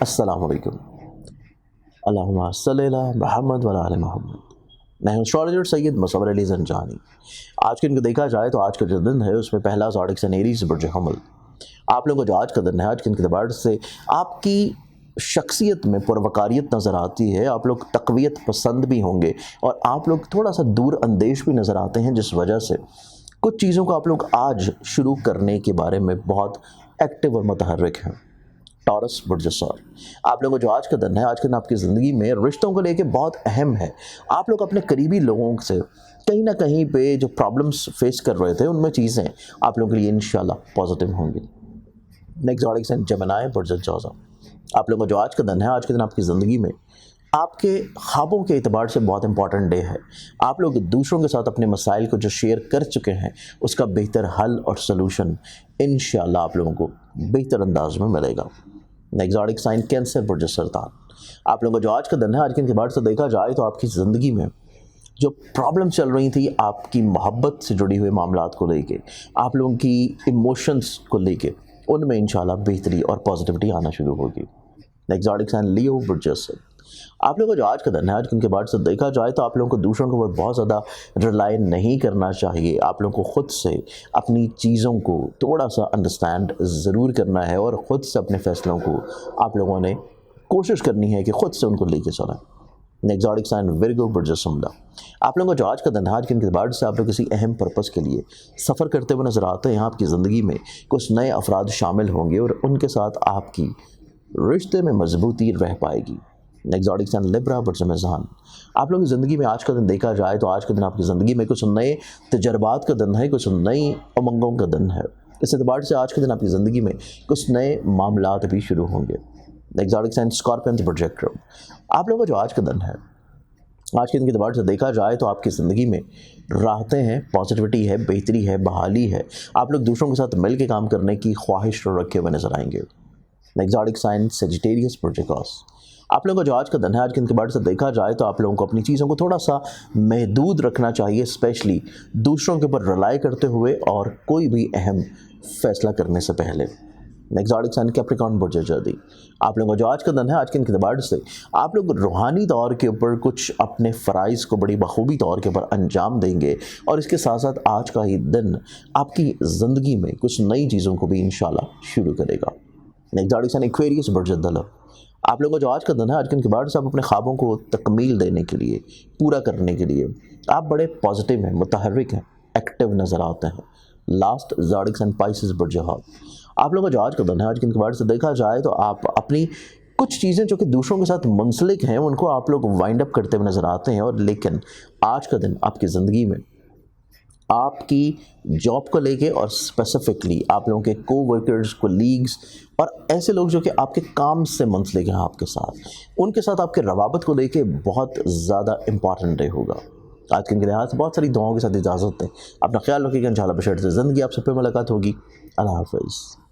अस्सलामु अलैकुम। अल्लाहुम्मा सल्लि अला मुहम्मद व अला आलि मुहम्मद। मैं हूं एस्ट्रोलॉजर सैयद मुसव्वर अली ज़ंजानी। आज के दिन को देखा जाए तो आज का जो दिन है उसमें पहला ज़ोडिक साइन एरीज़ बुर्ज हमल। आप लोगों को जो आज का दिन है, आज के दिन के एतबार से आपकी शख्सियत में पुरवकारियत नज़र आती है। आप लोग तक़वियत पसंद भी होंगे और आप लोग थोड़ा सा दूर अंदेश भी नज़र आते हैं, जिस वजह से कुछ चीज़ों को आप लोग आज शुरू करने के बारे में बहुत एक्टिव और मुतहर्रिक हैं। टॉरस बुर्ज सौर, आप लोगों को जो आज का दिन है, आज के दिन आपकी ज़िंदगी में रिश्तों को लेके बहुत अहम है। आप लोग अपने करीबी लोगों से कहीं ना कहीं पे जो प्रॉब्लम्स फेस कर रहे थे, उनमें चीज़ें आप लोगों के लिए इंशाल्लाह पॉजिटिव होंगी। नेक्स्ट ज़ोडिक साइन जेमिनी बुर्ज जौज़ा, आप लोगों को जो आज का दिन है, आज के दिन आपकी ज़िंदगी में आपके ख्वाबों के एतबार से बहुत इंपॉर्टेंट डे है। आप लोग दूसरों के साथ अपने मसाइल को जो शेयर कर चुके हैं, उसका बेहतर हल और सलूशन इंशाल्लाह आप लोगों को बेहतर अंदाज में मिलेगा। नेक्स्ट ज़ोडिक साइन कैंसर बुर्ज सरतान, आप लोगों को जो आज का दिन है, आज के एतबार से देखा जाए तो आपकी ज़िंदगी में जो प्रॉब्लम चल रही थी, आपकी मोहब्बत से जुड़ी हुए मामलात को लेके, आप लोगों की इमोशंस को लेके, उनमें इंशाल्लाह बेहतरी और पॉजिटिविटी आना शुरू होगी। नेक्स्ट ज़ोडिक साइन लियो बुर्ज असद, आप लोगों को जो आज का दिन है, आज के बाद से देखा जाए तो आप लोगों को दूसरों के ऊपर बहुत ज़्यादा रिलाई नहीं करना चाहिए। आप लोगों को ख़ुद से अपनी चीज़ों को थोड़ा सा अंडरस्टैंड ज़रूर करना है और ख़ुद से अपने फ़ैसलों को आप लोगों ने कोशिश करनी है कि ख़ुद से उनको लेके चलें। नेक्स्ट ज़ोडिक साइन विर्गो बुर्ज सुमला, आप लोगों को जो आज का दिन है, आज के बाद से आप लोग किसी अहम पर्पज़ के लिए सफ़र करते हुए नज़र आते हैं। आपकी ज़िंदगी में कुछ नए अफराद शामिल होंगे और उनके साथ आपकी रिश्ते में मजबूती रह पाएगी। नेक्स्ट ज़ोडिक साइन लिब्रा बुर्ज मिज़ान, आप लोगों की ज़िंदगी में आज का दिन देखा जाए तो आज के दिन आपकी ज़िंदगी में कुछ नए तजर्बात का दिन है, कुछ नई उमंगों का दिन है। इस एतबार से आज के दिन आपकी ज़िंदगी में कुछ नए मामलात भी शुरू होंगे। नेक्स्ट ज़ोडिक साइन स्कॉर्पियन बुर्ज एक्वेरियम, आप लोगों को जो आज का दिन है, आज के दिन के एतबार से देखा जाए तो आपकी ज़िंदगी में राहतें हैं, पॉजिटिविटी है, बेहतरी है, बहाली है। आप लोग दूसरों के साथ मिल के काम करने की ख्वाहिश रखे हुए नजर आएंगे। नेक्स्ट ज़ोडिक साइन सेजिटेरियस बुर्ज एक्वेरियस, आप लोगों को जो आज का दिन है, आज के दिन के बाद से देखा जाए तो आप लोगों को अपनी चीज़ों को थोड़ा सा महदूद रखना चाहिए, स्पेशली दूसरों के ऊपर रिलाई करते हुए और कोई भी अहम फैसला करने से पहले। नेक्स्ट ज़ोडिक साइन कैप्रिकॉर्न बुर्ज जदी, आप लोगों को जो आज का दिन है, आज के दिन के बाद से आप लोग रूहानी तौर के ऊपर कुछ अपने फ़राइज़ को बड़ी बखूबी तौर के ऊपर अंजाम देंगे और इसके साथ साथ आज का ही दिन आपकी ज़िंदगी में कुछ नई चीज़ों को भी इंशाल्लाह शुरू करेगा। नेक्स्ट ज़ोडिक साइन एक्वेरियस बुर्ज दलव, आप लोगों को जो आज का दिन है, आज के दिन के बाद से आप अपने ख्वाबों को तकमील देने के लिए, पूरा करने के लिए आप बड़े पॉजिटिव हैं, मुतहर्रिक हैं, एक्टिव नज़र आते हैं। लास्ट ज़ोडिक साइन पाइसेस बुर्ज हौत, आप लोगों को जो आज का दिन है, आज के दिन के बाद से देखा जाए तो आप अपनी कुछ चीज़ें जो कि दूसरों के साथ मुंसलिक हैं, उनको आप लोग वाइंड अप करते हुए नज़र आते हैं। और लेकिन आज का दिन आपकी ज़िंदगी में आपकी जॉब को लेके और स्पेसिफिकली आप लोगों के कोवर्कर्स, कोलीग्स और ऐसे लोग जो कि आपके काम से मुंसलिक हैं आपके साथ, उनके साथ आपके रवाबत को लेके बहुत ज़्यादा इम्पॉर्टेंट डे होगा। आज के लिहाज से बहुत सारी दुआओं के साथ इजाज़त दें। अपना ख्याल रखिएगा, इंशाल्लाह बशर्ते ज़िंदगी आपसे फिर मुलाकात होगी। अल्लाह हाफ़िज़।